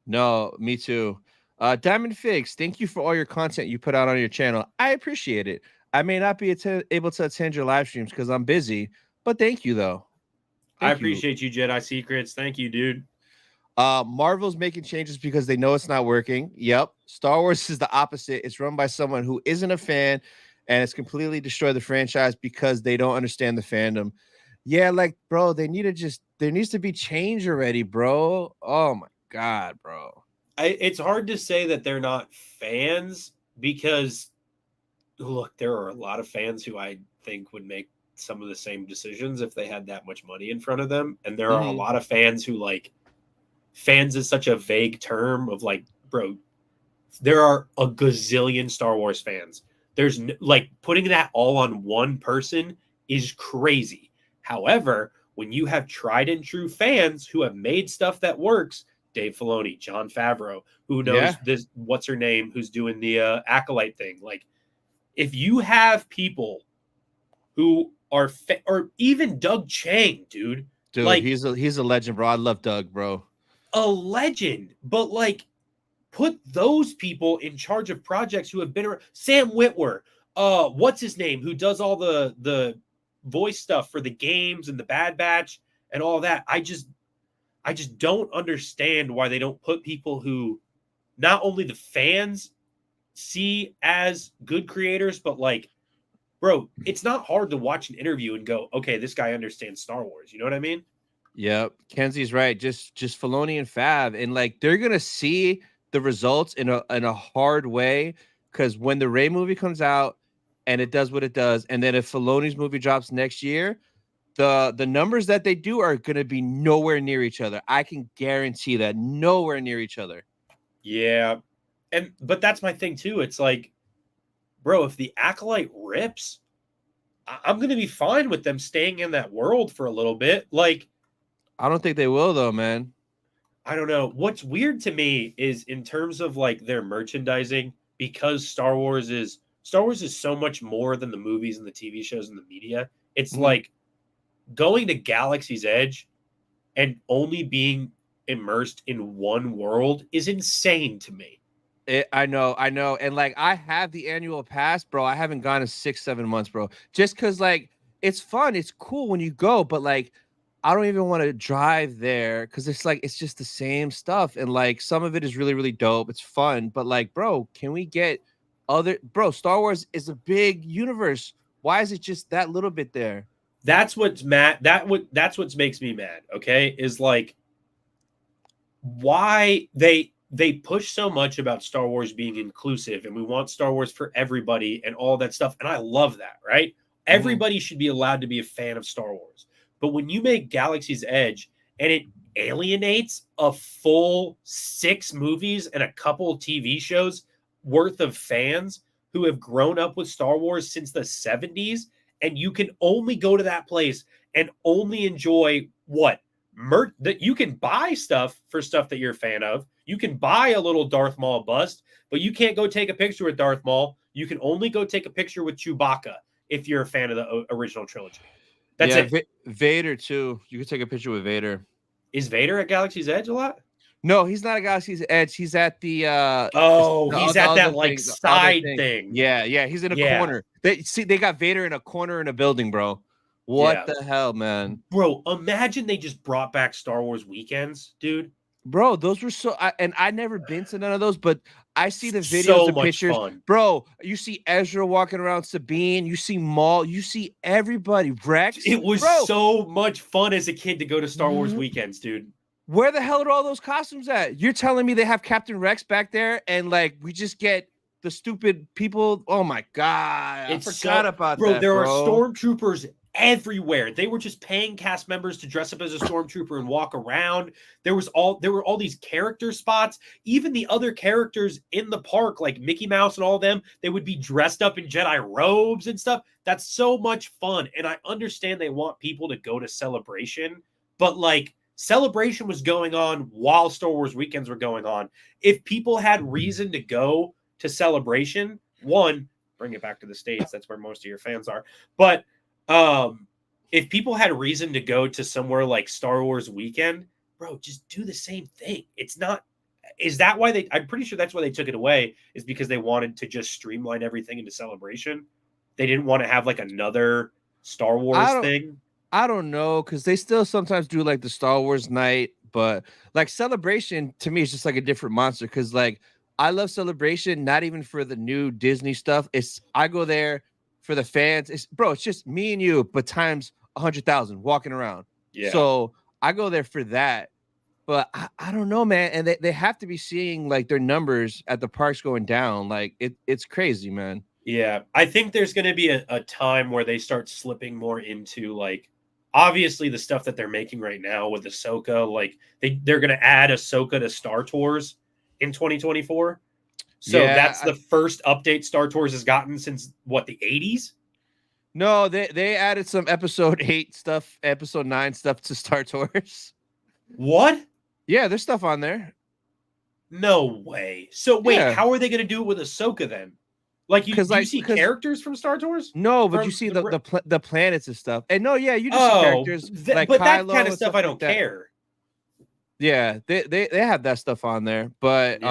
No, me too. Diamondfigs, thank you for all your content you put out on your channel. I appreciate it. I may not be able to attend your live streams because I'm busy, but thank you though. I appreciate you, Jedi Secrets. Thank you, dude. Marvel's making changes because they know it's not working. Yep. Star Wars is the opposite. It's run by someone who isn't a fan, and it's completely destroyed the franchise because they don't understand the fandom. Yeah, like, bro, there needs to be change already, bro. Oh my God, bro. It's hard to say that they're not fans because, look, there are a lot of fans who I think would make some of the same decisions if they had that much money in front of them. And there are a lot of fans who like, fans is such a vague term of like, bro, there are a gazillion Star Wars fans. There's like putting that all on one person is crazy. However, when you have tried and true fans who have made stuff that works, Dave Filoni, Jon Favreau, who knows this, what's her name, who's doing the Acolyte thing. Like if you have people who are, or even Doug Chang, dude, like he's a legend, bro. I love Doug, bro. A legend, but like put those people in charge of projects who have been around. Sam Witwer, what's his name, who does all the voice stuff for the games and the Bad Batch and all that. I just don't understand why they don't put people who not only the fans see as good creators, but like, bro, it's not hard to watch an interview and go, okay, this guy understands Star Wars. You know what I mean? Yep, Kenzie's right. Just Filoni and Fab, and like they're gonna see the results in a hard way because when the Rey movie comes out and it does what it does, and then if Filoni's movie drops next year, the numbers that they do are gonna be nowhere near each other. I can guarantee that, nowhere near each other. Yeah, but that's my thing too. It's like, bro, if the Acolyte rips, I'm gonna be fine with them staying in that world for a little bit. Like. I don't think they will though, man. I don't know. What's weird to me is in terms of like their merchandising, because Star Wars is so much more than the movies and the TV shows and the media. It's like going to Galaxy's Edge and only being immersed in one world is insane to me. I know, and like I have the annual pass, bro. I haven't gone in 6-7 months, bro. Just because like it's fun, it's cool when you go, but like I don't even want to drive there because it's like it's just the same stuff, and like some of it is really really dope. It's fun, but like, bro, can we get other? Bro, Star Wars is a big universe. Why is it just that little bit there? That's what's mad. That's what makes me mad. Okay, is like why they push so much about Star Wars being inclusive and we want Star Wars for everybody and all that stuff. And I love that, right? Everybody should be allowed to be a fan of Star Wars. But when you make Galaxy's Edge and it alienates a full 6 movies and a couple TV shows worth of fans who have grown up with Star Wars since the 70s, and you can only go to that place and only enjoy what? That you can buy stuff for stuff that you're a fan of. You can buy a little Darth Maul bust, but you can't go take a picture with Darth Maul. You can only go take a picture with Chewbacca if you're a fan of the original trilogy. That's it. Vader too. You can take a picture with Vader. Is Vader at Galaxy's Edge a lot? No, he's not at Galaxy's Edge. He's at the he's at that like side thing. Yeah, he's in a corner. They got Vader in a corner in a building, bro. What the hell, man? Bro, imagine they just brought back Star Wars weekends, dude. Bro, those were so and I never been to none of those, but I see the videos and pictures. Fun. Bro, you see Ezra walking around, Sabine, you see Maul, you see everybody. Rex. It was so much fun as a kid to go to Star Wars weekends, dude. Where the hell are all those costumes at? You're telling me they have Captain Rex back there and like we just get the stupid people? Oh my god. I forgot about that. Bro, there are stormtroopers everywhere. They were just paying cast members to dress up as a stormtrooper and walk around. There were all these character spots. Even the other characters in the park, like Mickey Mouse and all of them, they would be dressed up in Jedi robes and stuff. That's so much fun. And I understand they want people to go to Celebration, but like Celebration was going on while Star Wars weekends were going on. If people had reason to go to Celebration, one, bring it back to the States. That's where most of your fans are. But if people had a reason to go to somewhere like Star Wars weekend, bro, just do the same thing. It's not, is that why I'm pretty sure that's why they took it away, is because they wanted to just streamline everything into Celebration. They didn't want to have like another Star Wars thing. I don't know, because they still sometimes do like the Star Wars night, but like Celebration to me is just like a different monster. Because like I love Celebration, not even for the new Disney stuff. I go there for the fans. It's just me and you, but times 100,000 walking around. Yeah. So I go there for that. But I don't know, man. And they have to be seeing like their numbers at the parks going down. Like it's crazy, man. Yeah. I think there's going to be a time where they start slipping more into like, obviously the stuff that they're making right now with Ahsoka, like they're going to add Ahsoka to Star Tours in 2024. So that's the first update Star Tours has gotten since what, the 80s? No, they added some episode 8 stuff, episode 9 stuff to Star Tours. What? Yeah, there's stuff on there. No way. So wait, how are they going to do it with Ahsoka then? Like you see characters from Star Tours? No, but you see the planets and stuff. And no, yeah, you just see characters like but Kylo that kind of stuff I don't care. Yeah, they have that stuff on there, but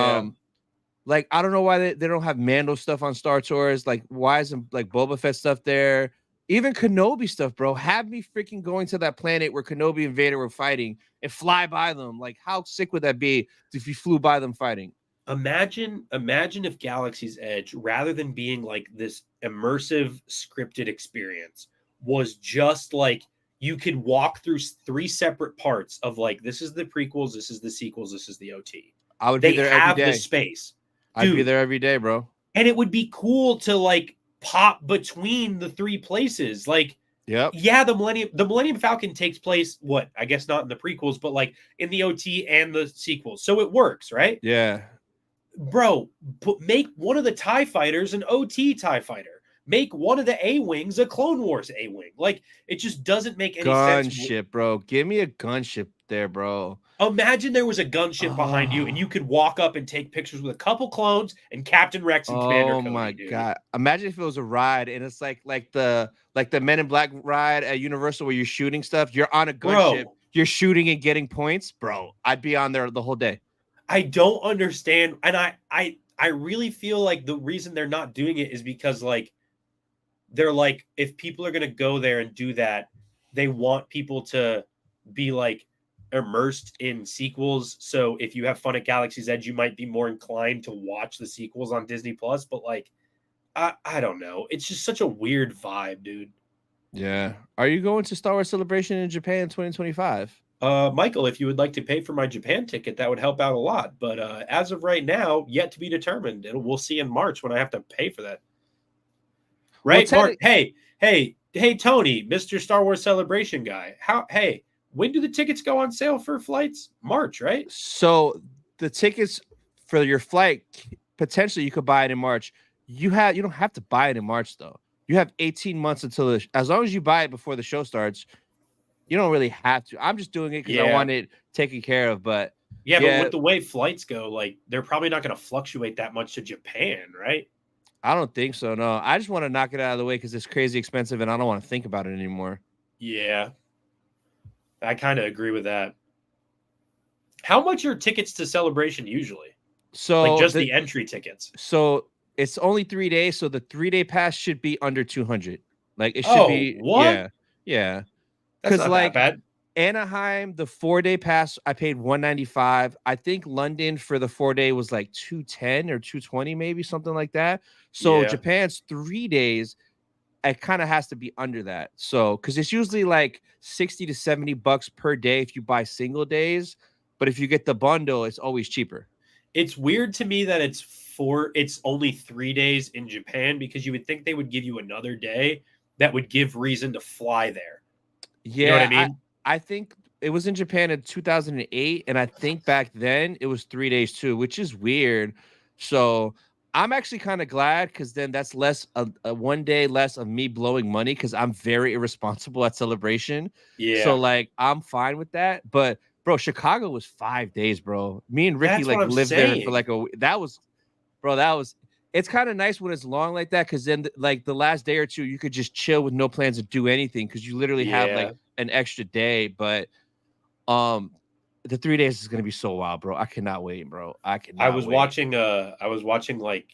like I don't know why they don't have Mando stuff on Star Tours. Like why isn't like Boba Fett stuff there? Even Kenobi stuff, bro. Have me freaking going to that planet where Kenobi and Vader were fighting and fly by them. Like how sick would that be if you flew by them fighting? Imagine if Galaxy's Edge, rather than being like this immersive scripted experience, was just like you could walk through 3 separate parts of like, this is the prequels, this is the sequels, this is the OT. I would be there every day. They have the space. Dude, I'd be there every day, bro. And it would be cool to like pop between the 3 places. Like, yeah, the Millennium Falcon takes place, what, I guess not in the prequels, but like in the OT and the sequels. So it works, right? Yeah. Bro, make one of the TIE fighters an OT TIE fighter. Make one of the A-Wings a Clone Wars A-Wing. Like, it just doesn't make any sense. Gunship, bro. Give me a gunship there, bro. Imagine there was a gunship behind you and you could walk up and take pictures with a couple clones and Captain Rex and Commander Cody. Oh my god. Imagine if it was a ride and it's like the Men in Black ride at Universal where you're shooting stuff. You're on a gunship. You're shooting and getting points. Bro, I'd be on there the whole day. I don't understand. And I really feel like the reason they're not doing it is because like they're like, if people are gonna go there and do that, they want people to be like immersed in sequels. So if you have fun at Galaxy's Edge, you might be more inclined to watch the sequels on Disney Plus. But like, I don't know. It's just such a weird vibe, dude. Yeah. Are you going to Star Wars Celebration in Japan in 2025? Michael, if you would like to pay for my Japan ticket, that would help out a lot. But as of right now, yet to be determined. We'll see in March when I have to pay for that. Right, well, Mark? Hey, Tony, Mr. Star Wars Celebration guy. When do the tickets go on sale for flights? March, right? So the tickets for your flight, potentially you could buy it in March. You don't have to buy it in March though. You have 18 months until as long as you buy it before the show starts, you don't really have to. I'm just doing it because I want it taken care of. But but with the way flights go, like they're probably not going to fluctuate that much to Japan, right? I don't think so. No, I just want to knock it out of the way because it's crazy expensive and I don't want to think about it anymore. Yeah, I kind of agree with that. How much are tickets to Celebration usually? So like just the entry tickets. So it's only 3 days. So the 3-day pass should be under 200. Like it should be. What? Yeah. That's not that bad. Anaheim, the 4-day pass, I paid $195. I think London for the 4-day was like $210 or $220, maybe something like that. So Japan's 3 days, it kind of has to be under that. So because it's usually like $60 to $70 per day if you buy single days, but if you get the bundle, it's always cheaper. It's weird to me that it's only 3 days in Japan because you would think they would give you another day that would give reason to fly there. Yeah, you know what I mean? I think it was in Japan in 2008, and I think back then it was 3 days too, which is weird. So I'm actually kind of glad because then that's less a 1 day less of me blowing money because I'm very irresponsible at Celebration. Yeah. So like I'm fine with that. But bro, Chicago was 5 days, bro. Me and Ricky lived there for like it's kind of nice when it's long like that because then like the last day or two you could just chill with no plans to do anything because you literally have like an extra day. But the 3 days is gonna be so wild, bro. I cannot wait, bro. I was watching like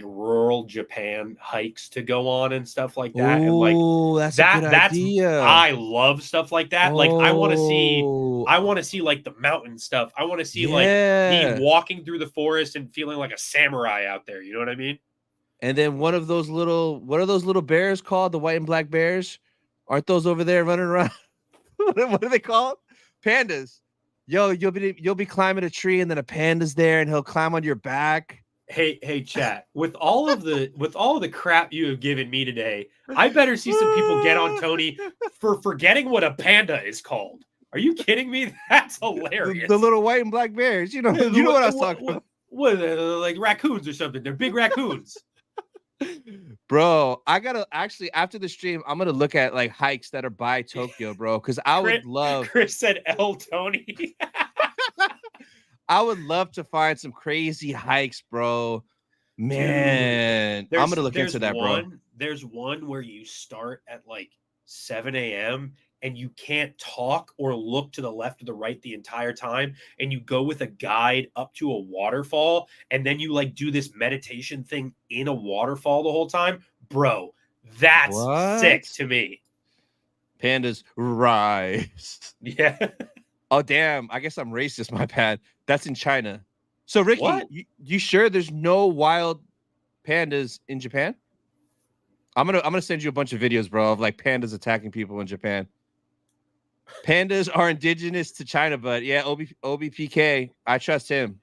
rural Japan hikes to go on and stuff like that. Ooh, and like that's a good idea. I love stuff like that. Like I want to see like the mountain stuff. I want to see like me walking through the forest and feeling like a samurai out there. You know what I mean? And then what are those little bears called? The white and black bears? Aren't those over there running around? What are they called? Pandas. Yo, you'll be climbing a tree and then a panda's there and he'll climb on your back. Hey, chat. With all of the crap you have given me today, I better see some people get on Tony for forgetting what a panda is called. Are you kidding me? That's hilarious. The little white and black bears. You know what I was talking about. What like raccoons or something? They're big raccoons. Bro, I gotta actually after the stream, I'm gonna look at like hikes that are by Tokyo, bro. Because I would love. Chris said L Tony. I would love to find some crazy hikes, bro. Man, I'm gonna look into that, bro. There's one where you start at like 7 a.m. and you can't talk or look to the left or the right the entire time, and you go with a guide up to a waterfall, and then you like do this meditation thing in a waterfall the whole time, bro. That's sick to me. Pandas rise. Yeah. Oh damn! I guess I'm racist. My bad. That's in China. So Ricky, you sure there's no wild pandas in Japan? I'm gonna send you a bunch of videos, bro, of like pandas attacking people in Japan. Pandas are indigenous to China, but yeah, OBPK. I trust him.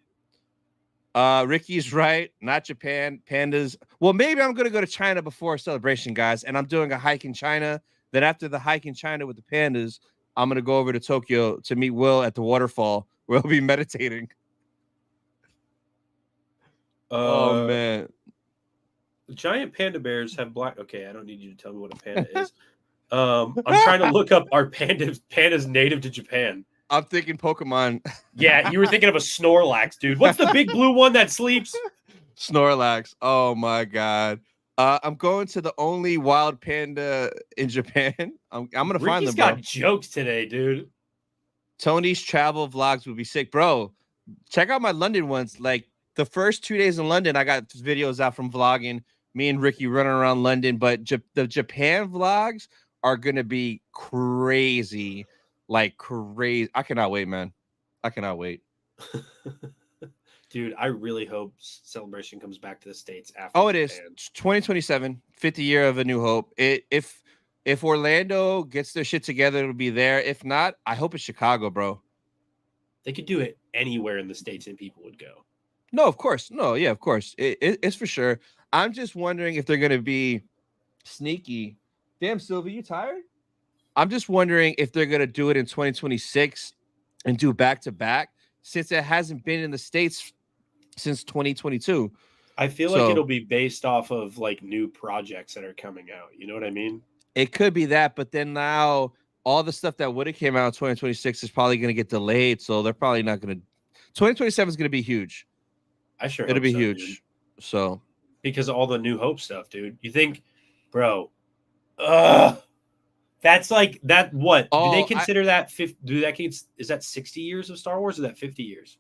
Ricky's right. Not Japan. Pandas. Well, maybe I'm gonna go to China before Celebration, guys, and I'm doing a hike in China. Then after the hike in China with the pandas, I'm gonna go over to Tokyo to meet Will at the waterfall where he'll be meditating. Oh man. The giant panda bears have black. Okay, I don't need you to tell me what a panda is. I'm trying to look up our pandas native to Japan. I'm thinking Pokemon. Yeah, you were thinking of a Snorlax, dude. What's the big blue one that sleeps? Snorlax. Oh my god. I'm going to the only wild panda in Japan. I'm gonna find them. Ricky's got jokes today, dude. Tony's travel vlogs would be sick, bro. Check out my London ones. Like the first 2 days in London, I got videos out from vlogging. Me and Ricky running around London, but the Japan vlogs are gonna be crazy, like crazy. I cannot wait, man. I cannot wait. Dude, I really hope Celebration comes back to the States after. Oh, it is 2027, 50 year of A New Hope. If Orlando gets their shit together, it'll be there. If not, I hope it's Chicago, bro. They could do it anywhere in the States and people would go. No, of course. No, yeah, of course. It's for sure. I'm just wondering if they're going to be sneaky. Damn, Sylvie, you tired? I'm just wondering if they're going to do it in 2026 and do back-to-back since it hasn't been in the States since 2022. I feel like it'll be based off of like new projects that are coming out. You know what I mean? It could be that, but then now all the stuff that would have came out in 2026 is probably going to get delayed. So they're probably not going to. 2027 is going to be huge. It'll be huge. Dude. So because of all the New Hope stuff, dude. You think, bro? That's like that. What do they consider that? Is that 60 years of Star Wars? Or is that 50 years?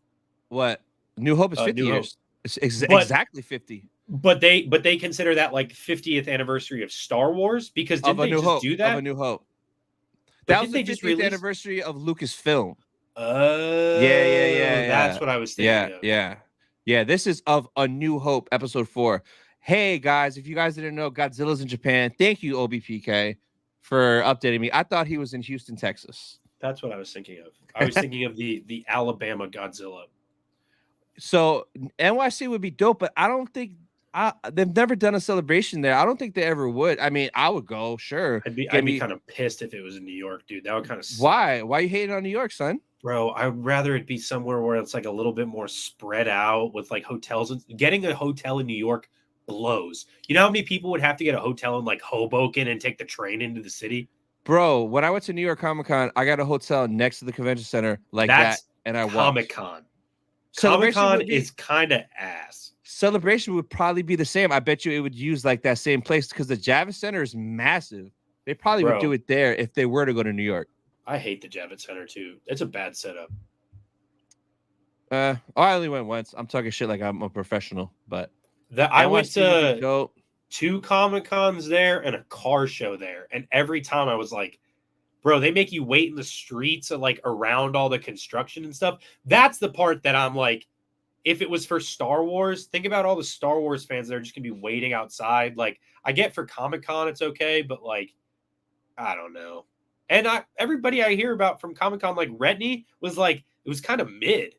What New Hope is 50 years. It's exactly 50. But they consider that like 50th anniversue of Star Wars because didn't they just do that? Of A New Hope. That was the 50th anniversary of Lucasfilm. Yeah. That's what I was thinking. Yeah. This is of A New Hope, episode 4. Hey guys, if you guys didn't know, Godzilla's in Japan. Thank you, OBPK, for updating me. I thought he was in Houston, Texas. That's what I was thinking of. I was thinking of the Alabama Godzilla. So NYC would be dope, but I don't think they've never done a celebration there. I don't think they ever would. I mean, I would go, sure. I'd be kind of pissed if it was in New York, dude. That would kind of suck. Why are you hating on New York, son? Bro, I'd rather it be somewhere where it's like a little bit more spread out with like hotels. Getting a hotel in New York blows. You know how many people would have to get a hotel in like Hoboken and take the train into the city? Bro, when I went to New York Comic-Con, I got a hotel next to the convention center that, and I walked. Comic-Con. Comic-Con is kind of ass. Celebration would probably be the same. I bet you it would use like that same place because the Javits Center is massive. They probably would do it there if they were to go to New York. I hate the Javits Center too. It's a bad setup. I only went once. I'm talking shit like I'm a professional, but I went to 2 Comic-Cons there and a car show there, and every time I was like, bro, they make you wait in the streets and like around all the construction and stuff. That's the part that I'm like, if it was for Star Wars, think about all the Star Wars fans that are just gonna be waiting outside. Like, I get for Comic-Con it's okay, but like, I don't know. And everybody I hear about from Comic-Con, like Retney, was like, it was kind of mid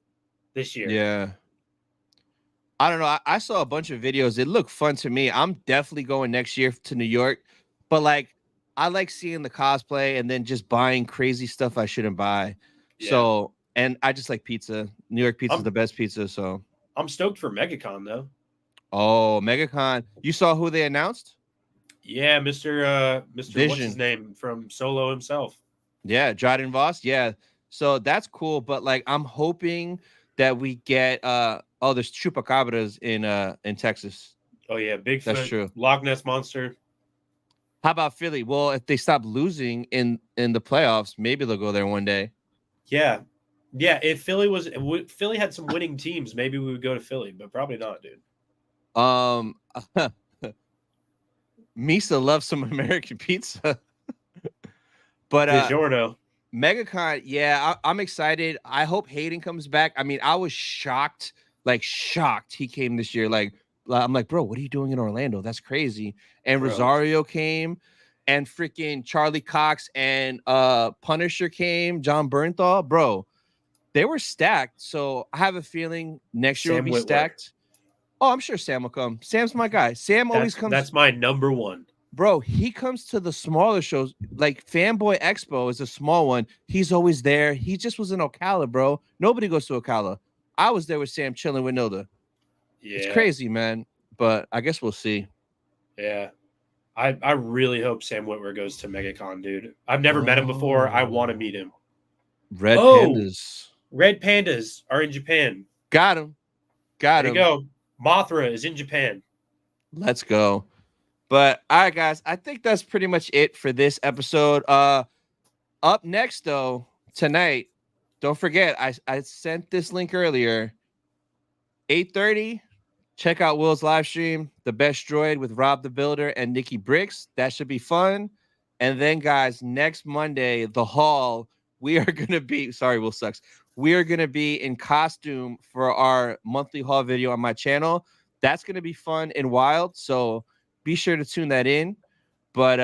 this year. Yeah. I don't know. I saw a bunch of videos. It looked fun to me. I'm definitely going next year to New York, but like, I like seeing the cosplay and then just buying crazy stuff I shouldn't buy. Yeah. So, and I just like pizza. New York pizza is the best pizza. So I'm stoked for MegaCon though. Oh, MegaCon. You saw who they announced? Yeah, Mr. Vision. What's his name from Solo himself? Yeah, Jordan Voss. Yeah. So that's cool. But like, I'm hoping that we get there's chupacabras in Texas. Oh yeah, Bigfoot. That's true. Loch Ness Monster. How about Philly? Well, if they stop losing in the playoffs, maybe they'll go there one day. Yeah. If Philly had some winning teams, maybe we would go to Philly, but probably not, dude. Misa loves some American pizza. But DiGiorno. MegaCon, yeah, I'm excited. I hope Hayden comes back. I mean, I was shocked he came this year. Like, I'm like, bro, what are you doing in Orlando? That's crazy. And Rosario came, and freaking Charlie Cox and Punisher came, John Bernthal, bro. They were stacked. So I have a feeling next year will be stacked. Oh, I'm sure Sam will come. Sam's my guy. Sam always comes. That's my number one. Bro, he comes to the smaller shows. Like Fanboy Expo is a small one. He's always there. He just was in Ocala, bro. Nobody goes to Ocala. I was there with Sam chilling with Nilda. Yeah. It's crazy, man. But I guess we'll see. Yeah. I really hope Sam Witwer goes to MegaCon, dude. I've never met him before. I want to meet him. Red Pandas are in Japan. Got him. There you go. Mothra is in Japan. Let's go. But all right, guys, I think that's pretty much it for this episode. Up next, though, tonight, don't forget, I sent this link earlier. 8:30. Check out Will's live stream, The Best Droid with Rob the Builder and Nikki Bricks. That should be fun. And then, guys, next Monday, the haul, we are going to be, sorry, Will sucks. We are going to be in costume for our monthly haul video on my channel. That's going to be fun and wild. So be sure to tune that in. But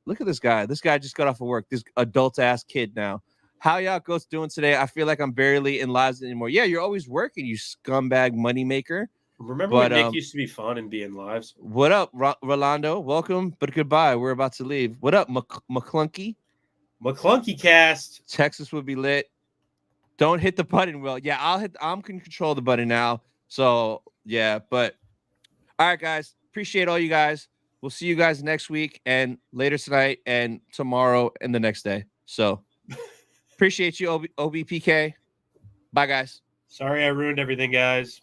look at this guy. This guy just got off of work. This adult ass kid now. How y'all ghosts doing today? I feel like I'm barely in lives anymore. Yeah, you're always working, you scumbag moneymaker. Remember when Nick used to be fun and be in lives? What up, Rolando? Welcome, but goodbye. We're about to leave. What up, McClunky? McClunky cast. Texas would be lit. Don't hit the button, Will. Yeah, I'm can control the button now. So yeah, but all right, guys. Appreciate all you guys. We'll see you guys next week and later tonight and tomorrow and the next day. So appreciate you, OBPK. Bye, guys. Sorry I ruined everything, guys.